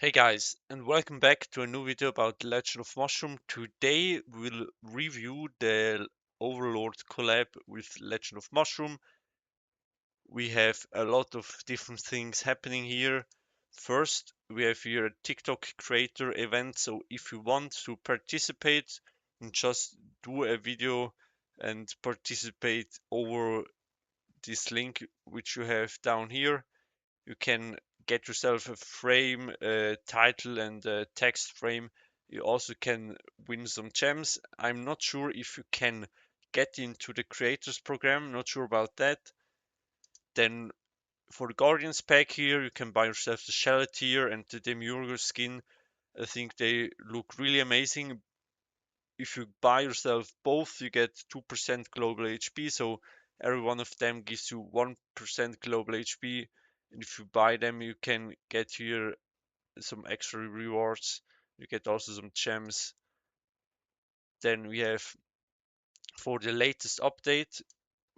Hey guys, and welcome back to a new video about Legend of Mushroom. Today we'll review the Overlord collab with Legend of Mushroom. We have a lot of different things happening here. First, we have here a TikTok creator event, so if you want to participate, and just do a video and participate over this link which you have down here. You can get yourself a frame, a title, and a text frame. You also can win some gems. I'm not sure if you can get into the creators program, not sure about that. Then for the Guardians pack here, you can buy yourself the Shell tier and the Demiurge skin. I think they look really amazing. If you buy yourself both, you get 2% global HP, so every one of them gives you 1% global HP. And if you buy them, you can get here some extra rewards. You get also some gems. Then we have for the latest update,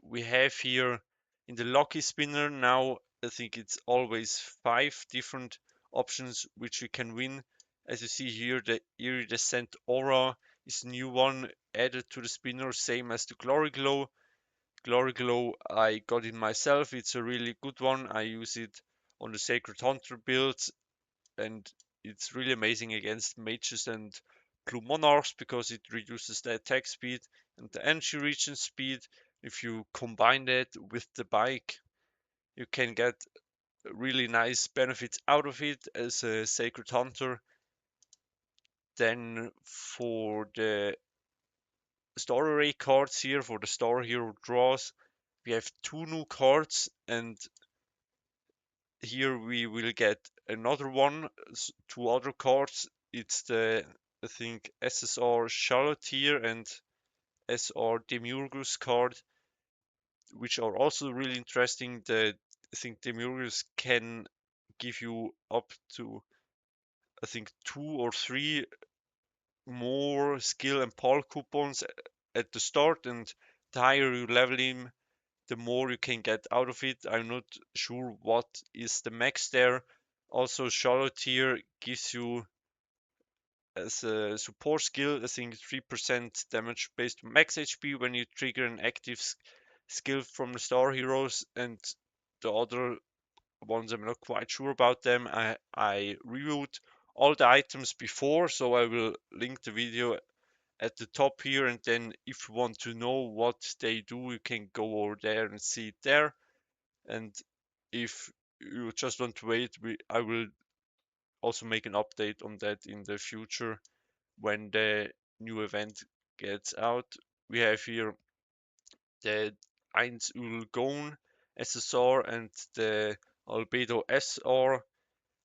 we have here in the lucky spinner now, I think it's always 5 different options which you can win. As you see here, the iridescent aura is a new one added to the spinner, same as the glory glow. Glory glow I got it myself, it's a really good one. I use it on the sacred hunter builds, and it's really amazing against mages and blue monarchs because it reduces the attack speed and the energy regen speed. If you combine that with the bike, you can get really nice benefits out of it as a sacred hunter. Then for the star array cards here, for the star hero draws, we have 2 new cards, and here we will get another one, 2 other cards. It's the, I think, SSR Charlotte and SR Demiurgus card, which are also really interesting. I think Demiurgus can give you up to, I think, 2 or 3 more skill and pal coupons at the start, and the higher you level him, the more you can get out of it. I'm not sure what is the max there. Also, Charlotte here gives you as a support skill, I think 3% damage based on max HP when you trigger an active skill from the star heroes, and the other ones I'm not quite sure about them. I reviewed all the items before, so I will link the video at the top here, and then if you want to know what they do, you can go over there and see it there. And if you just want to wait, I will also make an update on that in the future when the new event gets out. We have here the 1 Ulgon SSR and the Albedo SR.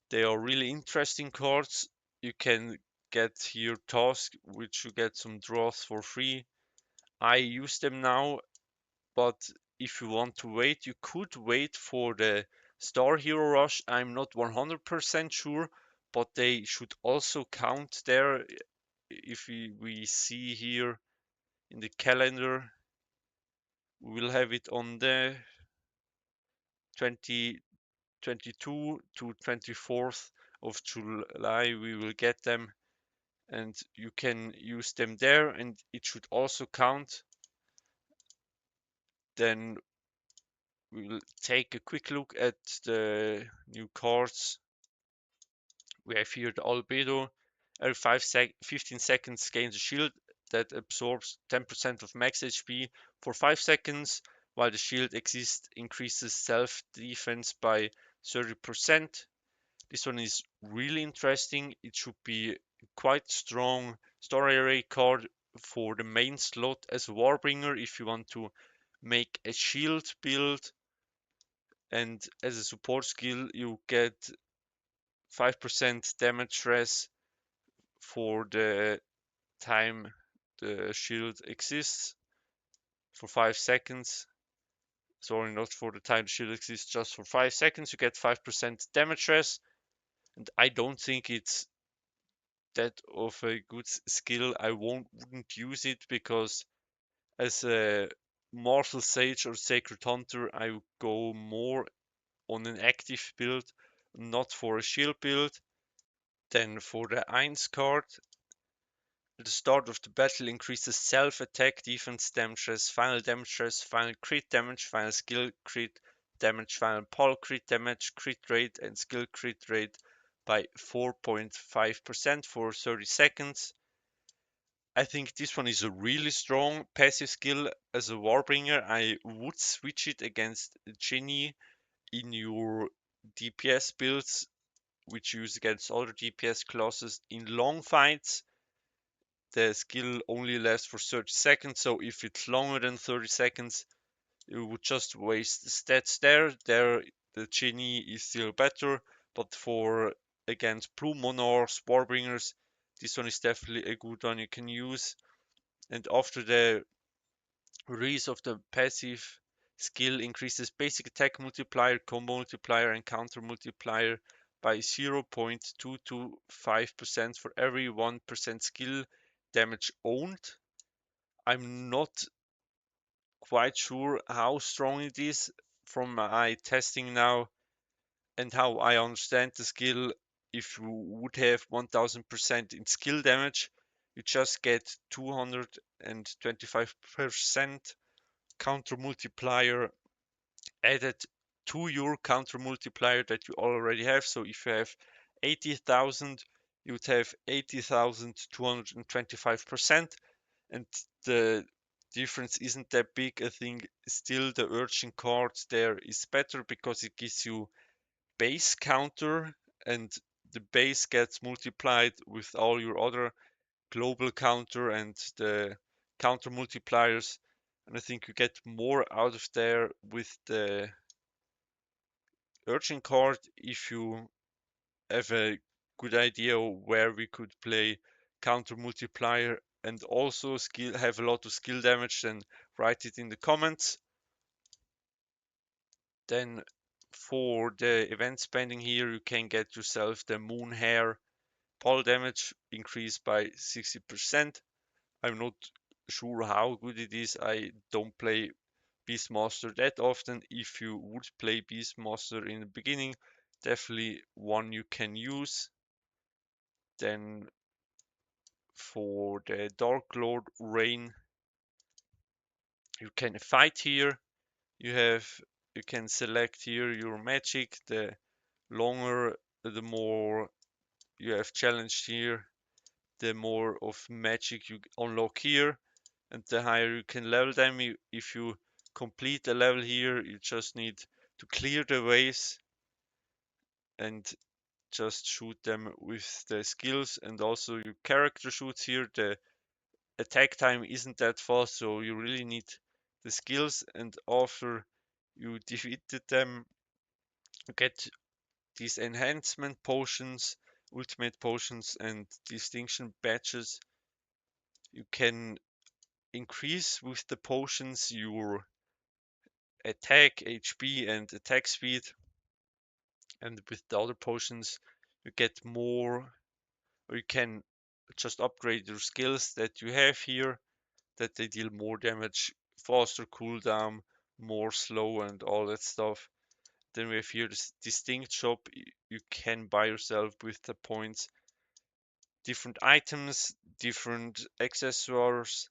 They are really interesting cards. You can get here task, which you get some draws for free. I use them now, but if you want to wait, you could wait for the Star Hero Rush. I'm not 100% sure, but they should also count there. If we see here in the calendar, we will have it on the 2022 to 24th of July. We will get them, and you can use them there, and it should also count. Then we will take a quick look at the new cards. We have here the Albedo. Every 15 seconds gains a shield that absorbs 10% of max HP for 5 seconds. While the shield exists, increases self defense by 30%. This one is really interesting. It should be quite strong star array card for the main slot as a Warbringer if you want to make a shield build. And as a support skill, you get 5% damage res for the time the shield exists for 5 seconds. Sorry, not for the time the shield exists, just for 5 seconds. You get 5% damage res. And I don't think it's that of a good skill. I wouldn't use it because as a Mortal Sage or Sacred Hunter, I would go more on an active build, not for a shield build. Then for the 1 card, at the start of the battle increases self-attack, defense damages, final crit damage, final skill crit damage, final pole crit damage, crit rate and skill crit rate by 4.5% for 30 seconds. I think this one is a really strong passive skill. As a Warbringer, I would switch it against Genie in your DPS builds, which you use against other DPS classes. In long fights, the skill only lasts for 30 seconds, so if it's longer than 30 seconds, you would just waste stats there. The Genie is still better, but for against Blue Monarchs, Warbringers, this one is definitely a good one you can use. And after the release of the passive skill increases basic attack multiplier, combo multiplier, and counter multiplier by 0.225% for every 1% skill damage owned. I'm not quite sure how strong it is from my testing now and how I understand the skill. If you would have 1000% in skill damage, you just get 225% counter multiplier added to your counter multiplier that you already have. So if you have 80,000, you would have 80,225%, and the difference isn't that big. I think still the urgent card there is better because it gives you base counter, and the base gets multiplied with all your other global counter and the counter multipliers, and I think you get more out of there with the urgent card if you have a good idea where we could play counter multiplier and also skill have a lot of skill damage, then write it in the comments. Then for the event spending here, you can get yourself the moon hair pole damage increased by 60%. I'm not sure how good it is. I don't play Beastmaster that often. If you would play Beastmaster in the beginning, definitely one you can use. Then for the Dark Lord Rain, you can fight here. You can select here your magic. The longer, the more you have challenged here, the more of magic you unlock here, and the higher you can level them. If you complete a level here, you just need to clear the waves and just shoot them with the skills, and also your character shoots here. The attack time isn't that fast, so you really need the skills, and after you defeated them, you get these enhancement potions, ultimate potions, and distinction badges. You can increase with the potions your attack, HP, and attack speed, and with the other potions you get more, or you can just upgrade your skills that you have here, that they deal more damage, faster cooldown, more slow, and all that stuff. Then we have here this distinct shop. You can buy yourself with the points different items, different accessories,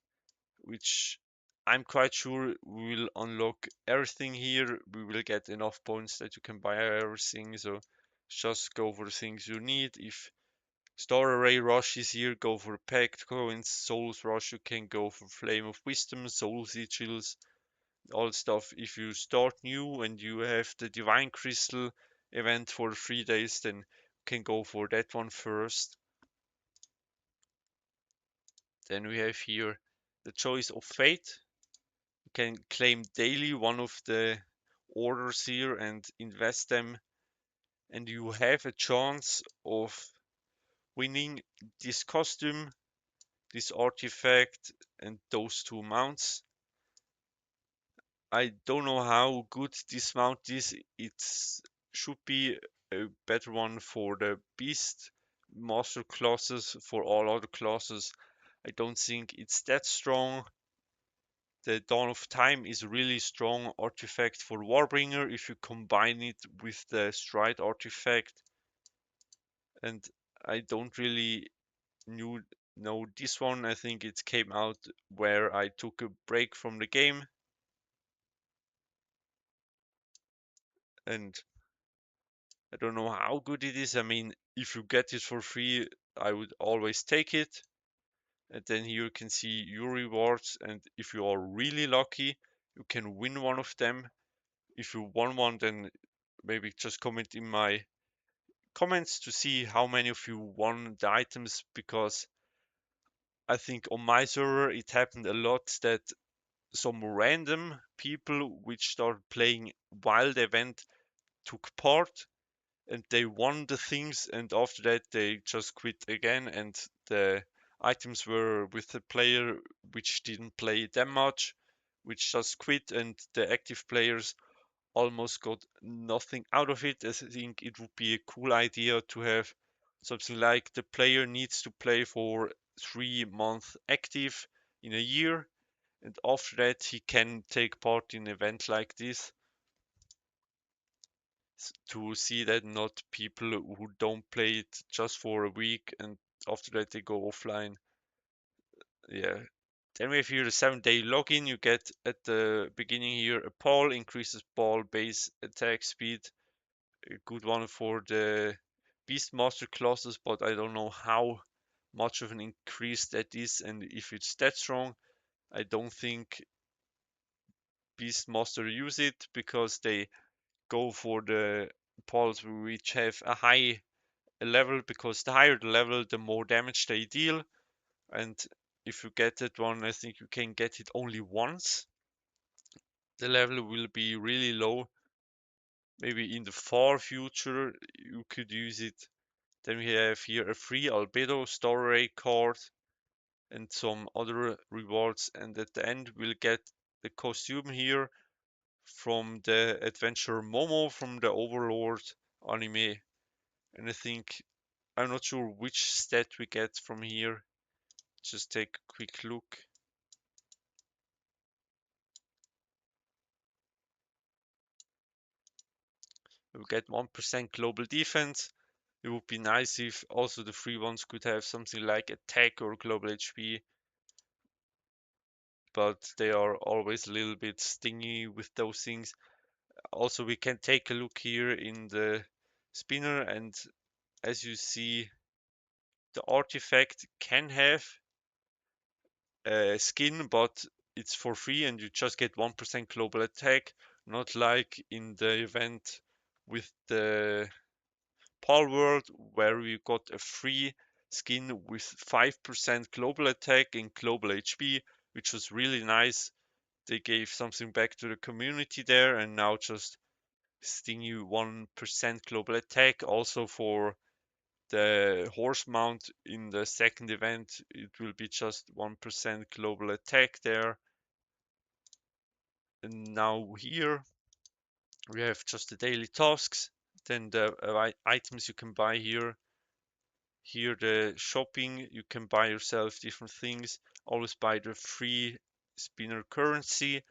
which I'm quite sure we will unlock everything here. We will get enough points that you can buy everything. So just go for the things you need. If Star Array Rush is here, go for Pact Coins. Souls Rush, you can go for Flame of Wisdom, Soul Sigils, all stuff. If you start new and you have the Divine Crystal event for 3 days, then you can go for that one first. Then we have here the Choice of Fate. You can claim daily one of the orders here and invest them, and you have a chance of winning this costume, this artifact, and those two mounts. I don't know how good this mount is. It should be a better one for the beast master classes. For all other classes, I don't think it's that strong. The Dawn of Time is a really strong artifact for Warbringer if you combine it with the Stride artifact. And I don't really know this one. I think it came out where I took a break from the game, and I don't know how good it is. I mean, if you get it for free, I would always take it. And then here you can see your rewards, and if you are really lucky, you can win one of them. If you won one, then maybe just comment in my comments to see how many of you won the items, because I think on my server it happened a lot that some random people which started playing while the event took part, and they won the things, and after that they just quit again, and the items were with the player which didn't play that much, which just quit, and the active players almost got nothing out of it. I think it would be a cool idea to have something like the player needs to play for 3 months active in a year, and after that he can take part in an event like this, to see that not people who don't play it just for a week and after that they go offline. Yeah. Then we have here the 7-day login. You get at the beginning here a ball, increases ball base attack speed. A good one for the Beastmaster classes, but I don't know how much of an increase that is and if it's that strong. I don't think Beastmaster use it because they go for the balls which have a high level, because the higher the level, the more damage they deal. And if you get that one, I think you can get it only once. The level will be really low. Maybe in the far future you could use it. Then we have here a free albedo story card and some other rewards. And at the end we'll get the costume here from the adventure Momo from the Overlord anime. And I think, I'm not sure which stat we get from here. Just take a quick look. We get 1% global defense. It would be nice if also the free ones could have something like attack or global HP, but they are always a little bit stingy with those things. Also, we can take a look here in the spinner, and as you see, the artifact can have a skin, but it's for free and you just get 1% global attack, not like in the event with the Pal World where we got a free skin with 5% global attack and global HP, which was really nice. They gave something back to the community there, and now just sting you 1% global attack. Also for the horse mount in the second event, it will be just 1% global attack there. And now here we have just the daily tasks, then the items you can buy here. Here the shopping, you can buy yourself different things. Always buy the free spinner currency.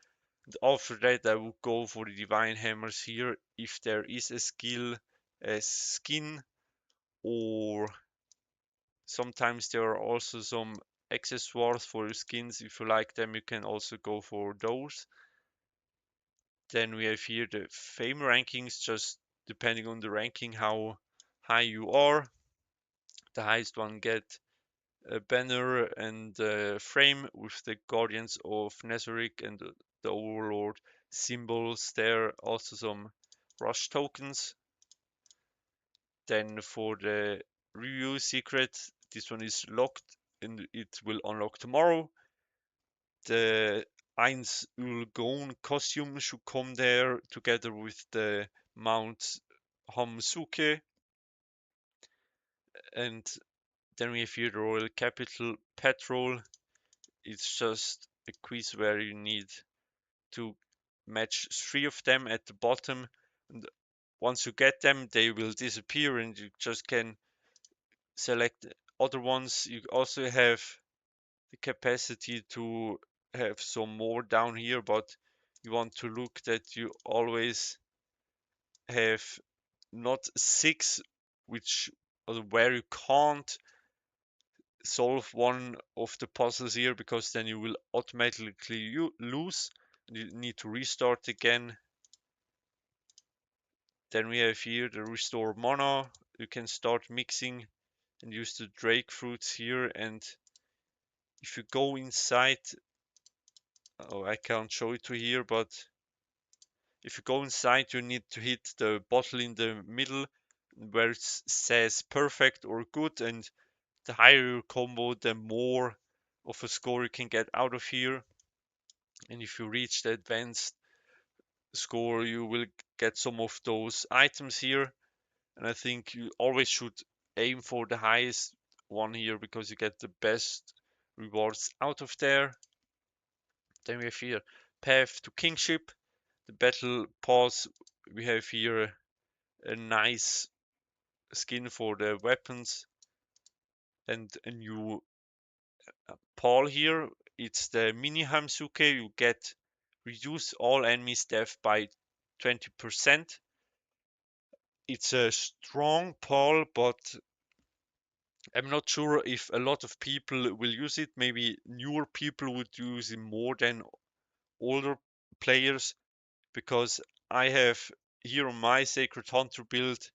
And after that I will go for the divine hammers here if there is a skill, a skin, or sometimes there are also some accessories for your skins. If you like them, you can also go for those. Then we have here the fame rankings, just depending on the ranking how high you are. The highest one get a banner and a frame with the Guardians of Nazarick and the Overlord symbols there. Also some rush tokens. Then for the review secret, this one is locked and it will unlock tomorrow. The Eins Ulgon costume should come there together with the Mount Hamsuke. And then we have here the Royal Capital Patrol. It's just a quiz where you need to match 3 of them at the bottom. And once you get them, they will disappear and you just can select other ones. You also have the capacity to have some more down here, but you want to look that you always have not 6, which or where you can't solve one of the puzzles here, because then you will automatically lose. You need to restart again. Then we have here the restore mana. You can start mixing and use the drake fruits here. And if you go inside, oh, I can't show it to here, but if you go inside, you need to hit the bottle in the middle where it says perfect or good, and the higher your combo, the more of a score you can get out of here. And if you reach the advanced score, you will get some of those items here. And I think you always should aim for the highest one here, because you get the best rewards out of there. Then we have here path to kingship, the battle pass. We have here a nice skin for the weapons and a new Paul here. It's the mini Hamsuke. You get reduce all enemies death by 20%. It's a strong Paul, but I'm not sure if a lot of people will use it. Maybe newer people would use it more than older players, because I have here on my Sacred Hunter build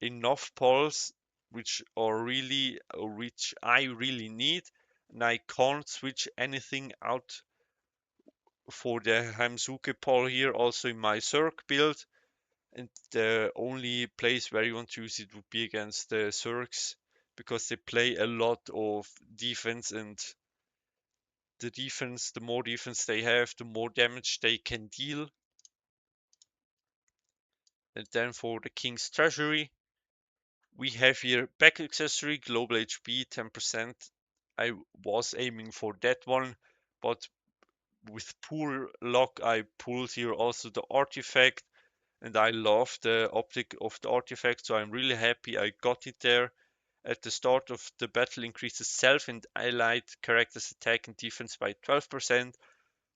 enough Pauls which I really need, and I can't switch anything out for the Hamsuke Paul here also in my Zerg build. And the only place where you want to use it would be against the Zergs, because they play a lot of defense, and the more defense they have, the more damage they can deal. And then for the King's Treasury, we have here back accessory, global HP 10%. I was aiming for that one, but with poor luck I pulled here also the artifact, and I love the optic of the artifact, so I'm really happy I got it there. At the start of the battle, increases self and allied characters attack and defense by 12%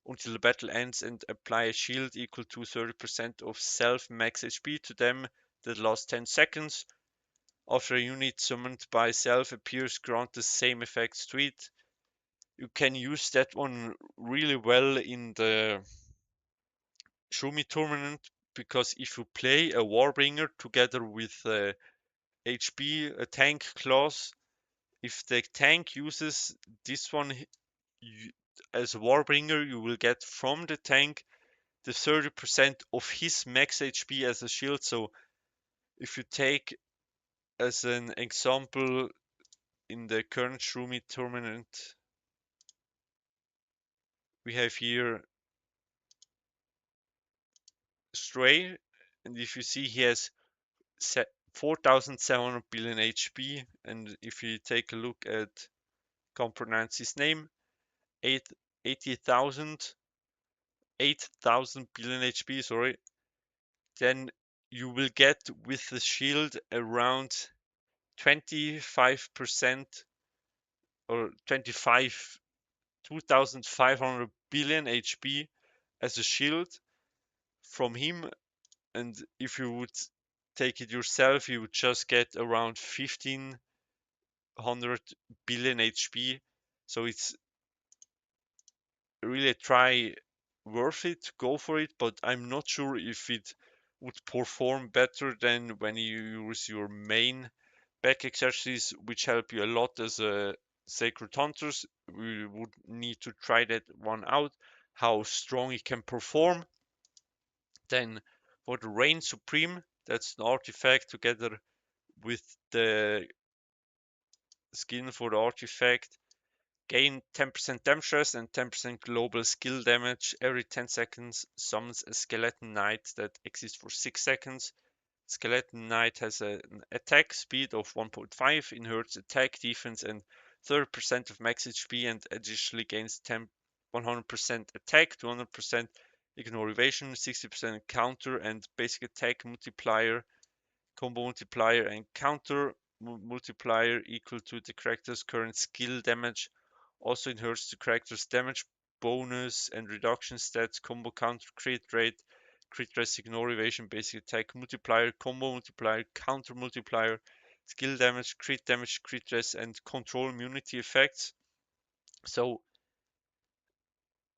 until the battle ends, and apply a shield equal to 30% of self max HP to them that last 10 seconds. After a unit summoned by self appears, grant the same effects to it. You can use that one really well in the Shumi tournament, because if you play a Warbringer together with HP, a tank class, if the tank uses this one as a Warbringer, you will get from the tank the 30% of his max HP as a shield. So if you take as an example in the current Shumi tournament, we have here Stray, and if you see he has 4,700 billion HP, and if you take a look at, can't pronounce his name, 80,000 billion HP, sorry, then you will get with the shield around 25% or 2,500 billion HP as a shield from him. And if you would take it yourself, you would just get around 1,500 billion HP. So it's really try worth it to go for it, but I'm not sure if it would perform better than when you use your main back accessories, which help you a lot as a Sacred Hunters. We would need to try that one out, how strong it can perform. Then for the Reign Supreme, that's an artifact together with the skin for the artifact. Gain 10% damage and 10% global skill damage every 10 seconds. Summons a skeleton knight that exists for 6 seconds. Skeleton Knight has an attack speed of 1.5, inherits attack, defense, and 30% of max HP, and additionally gains 100% attack, 200% ignore evasion, 60% counter, and basic attack multiplier, combo multiplier, and counter multiplier equal to the character's current skill damage. Also inherits the character's damage bonus and reduction stats, combo counter, crit rate, ignore evasion, basic attack multiplier, combo multiplier, counter multiplier, skill damage, crit rest, and control immunity effects. So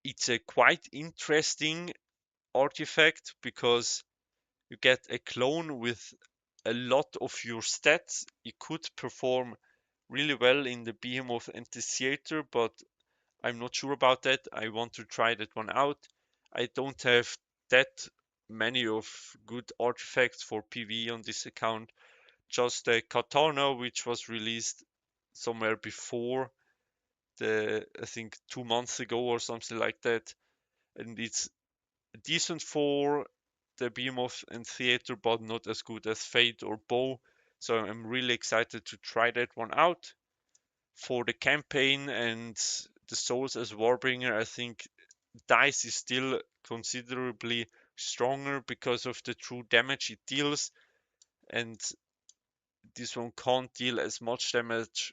it's a quite interesting artifact because you get a clone with a lot of your stats. It could perform really well in the Behemoth and the Theater, but I'm not sure about that. I want to try that one out. I don't have that many of good artifacts for PvE on this account. Just the Katana, which was released somewhere before I think 2 months ago or something like that. And it's decent for the Behemoth and Theater, but not as good as Fate or Bow. So I'm really excited to try that one out. For the campaign and the Souls as Warbringer, I think Dice is still considerably stronger because of the true damage it deals, and this one can't deal as much damage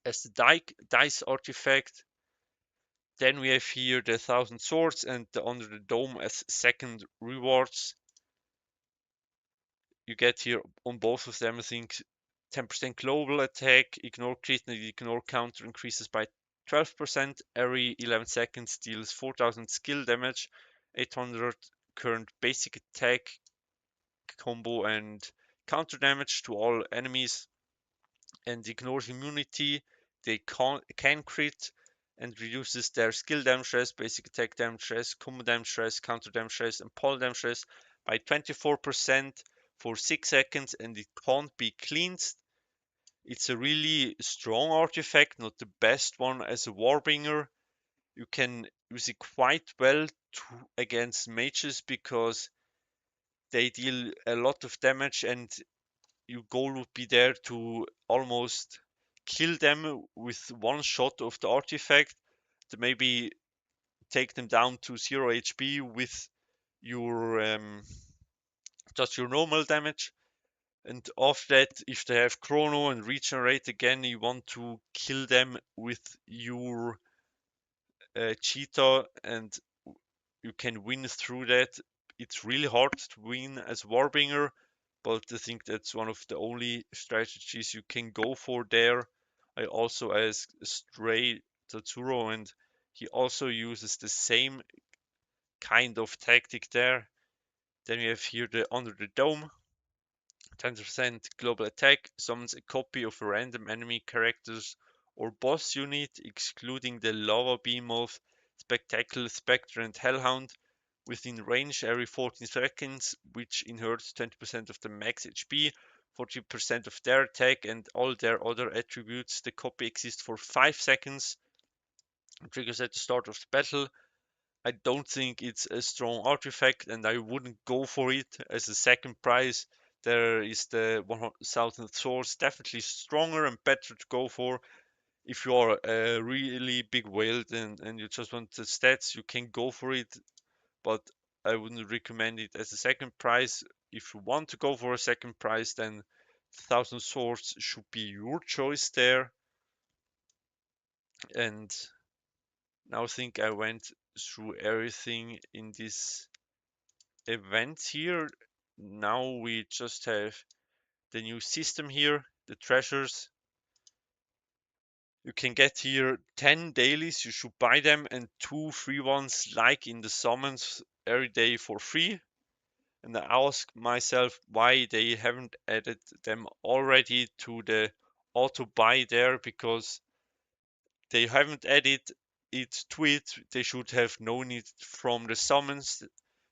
as the Dice artifact. Then we have here the Thousand Swords and the Under the Dome as second rewards. You get here on both of them, I think, 10% global attack, ignore crit and ignore counter increases by 12%. Every 11 seconds deals 4000 skill damage, 800 current basic attack, combo, and counter damage to all enemies. And ignores immunity. They can crit and reduces their skill damage stress, basic attack damage stress, combo damage stress, counter damage stress, and poly damage stress by 24% for 6 seconds, and it can't be cleansed. It's a really strong artifact, not the best one as a Warbringer. You can use it quite well against mages because they deal a lot of damage, and your goal would be there to almost kill them with one shot of the artifact, to maybe take them down to 0 HP with your just your normal damage. And after that, if they have chrono and regenerate again, you want to kill them with your cheetah, and you can win through that. It's really hard to win as Warbringer, but I think that's one of the only strategies you can go for there. I also asked Stray Tatsuro, and he also uses the same kind of tactic there. Then we have here the Under the Dome. 10% global attack summons a copy of a random enemy characters or boss unit, excluding the Lava Behemoth, Spectacle, Spectre, and Hellhound, within range every 14 seconds, which inherits 20% of the max HP, 40% of their attack, and all their other attributes. The copy exists for 5 seconds, triggers at the start of the battle. I don't think it's a strong artifact, and I wouldn't go for it as a second prize. There is the 1000th Source, definitely stronger and better to go for. If you are a really big whale and you just want the stats, you can go for it, but I wouldn't recommend it as a second prize. If you want to go for a second prize, then 1000 Swords should be your choice there. And now I think I went through everything in this event here. Now we just have the new system here, the treasures. You can get here 10 dailies, you should buy them, and 2 free ones like in the summons every day for free. And I ask myself why they haven't added them already to the auto buy there, because they haven't added it to it. They should have known it from the summons,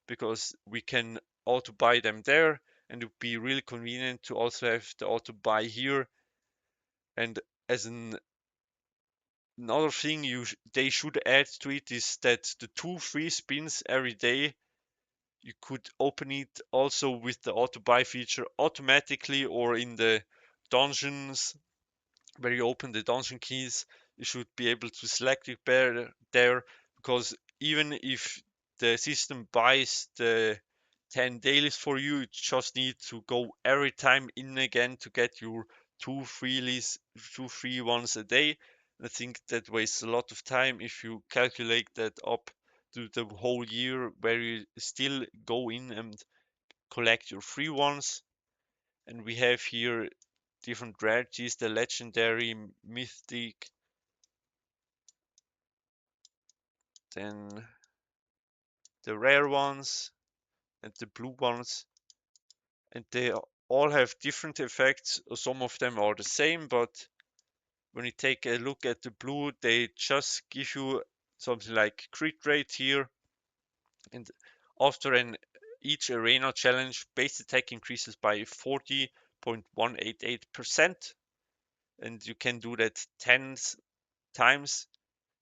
because we can auto buy them there, and it would be really convenient to also have the auto buy here. And as another thing they should add to it is that the 2 free spins every day, you could open it also with the auto buy feature automatically, or in the dungeons where you open the dungeon keys, you should be able to select it there, because even if the system buys the 10 dailies for you, you just need to go every time in again to get your 2 free ones a day. I think that wastes a lot of time if you calculate that up to the whole year, where you still go in and collect your free ones. And we have here different rarities, the legendary, mythic, then the rare ones and the blue ones, and they all have different effects. Some of them are the same, but when you take a look at the blue, they just give you something like crit rate here, and after each arena challenge, base attack increases by 40.188%, and you can do that 10 times,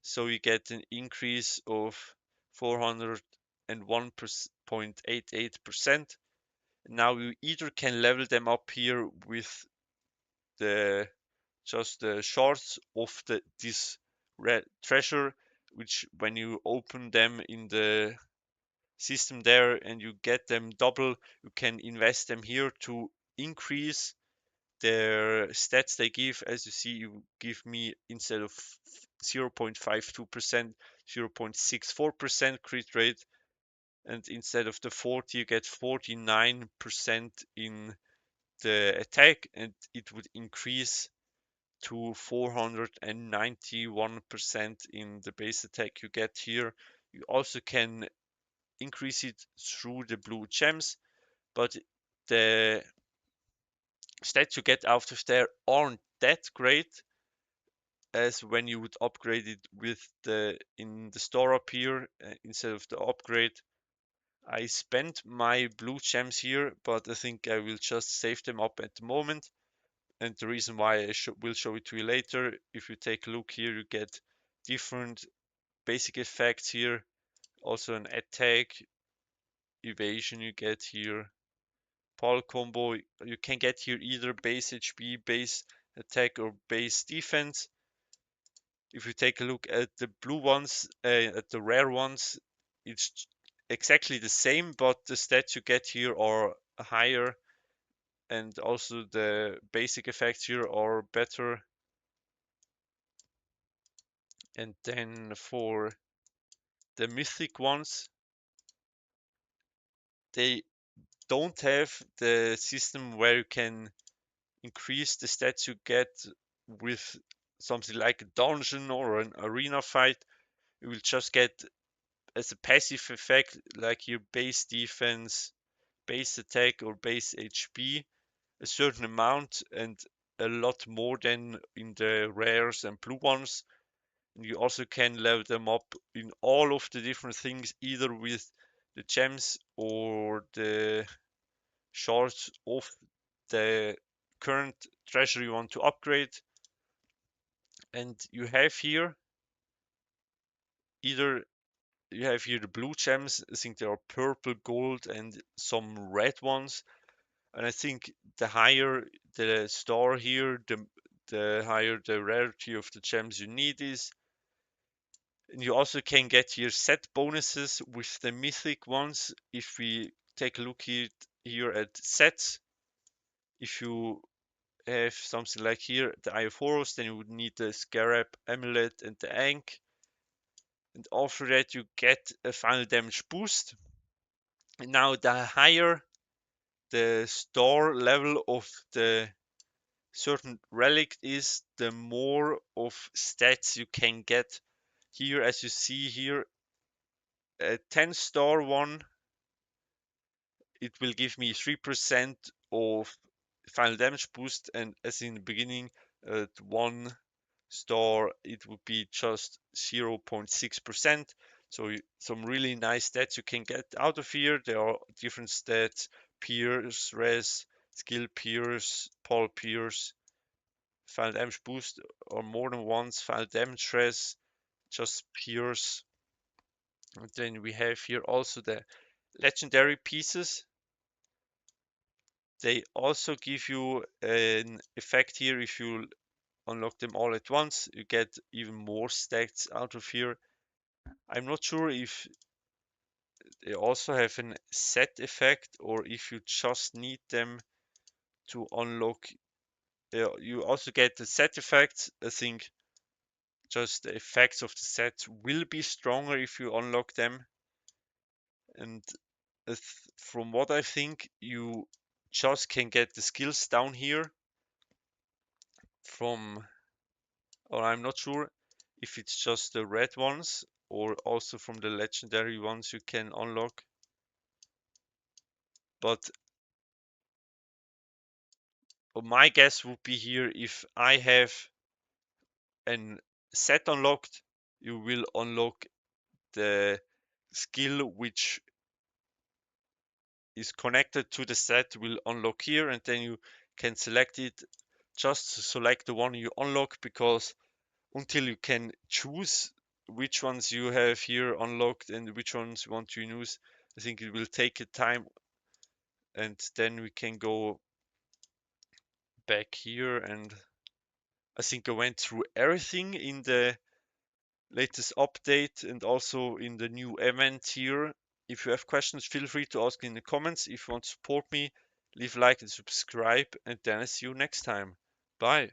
so you get an increase of 401.88%. Now you either can level them up here with the just the shards of this red treasure, which when you open them in the system there and you get them double, you can invest them here to increase their stats they give. As you see, you give me, instead of 0.52%, 0.64% crit rate, and instead of the 40, you get 49% in the attack, and it would increase to 491% in the base attack you get here. You also can increase it through the blue gems, but the stats you get out of there aren't that great as when you would upgrade it with in the store up here instead of the upgrade. I spent my blue gems here, but I think I will just save them up at the moment. And the reason why I will show it to you later, if you take a look here, you get different basic effects here. Also an attack, evasion you get here, pal combo. You can get here either base HP, base attack, or base defense. If you take a look at the blue ones, at the rare ones, it's exactly the same, but the stats you get here are higher, and also the basic effects here are better. And then for the mythic ones, they don't have the system where you can increase the stats you get with something like a dungeon or an arena fight. You will just get as a passive effect, like your base defense, base attack, or base HP, a certain amount, and a lot more than in the rares and blue ones. And you also can level them up in all of the different things, either with the gems or the shards of the current treasure you want to upgrade. And you have here either you have here the blue gems. I think there are purple, gold, and some red ones. And I think the higher the star here, the higher the rarity of the gems you need is. And you also can get here set bonuses with the mythic ones. If we take a look here at sets, if you have something like here the Eye of Horus, then you would need the Scarab, Amulet, and the Ankh. And after that you get a final damage boost. And now the higher the star level of the certain relic is, the more of stats you can get. Here, as you see here, a 10 star one, it will give me 3% of final damage boost, and as in the beginning, at 1 star it would be just 0.6%. So some really nice stats you can get out of here. There are different stats: pierce, res, skill pierce, pulse pierce, final damage boost, or more than once final damage res, just pierce. And then we have here also the legendary pieces. They also give you an effect here. If you unlock them all at once, you get even more stacks out of here. I'm not sure if they also have a set effect or if you just need them to unlock. You also get the set effects. I think just the effects of the sets will be stronger if you unlock them. And from what I think, you just can get the skills down here. from, or I'm not sure if it's just the red ones or also from the legendary ones you can unlock. But my guess would be here, if I have an set unlocked, you will unlock the skill which is connected to the set will unlock here, and then you can select it. Just select the one you unlock, because until you can choose which ones you have here unlocked and which ones you want to use, I think it will take a time, and then we can go back here. And I think I went through everything in the latest update and also in the new event here. If you have questions, feel free to ask in the comments. If you want to support me, leave a like and subscribe, and then I see you next time. Bye.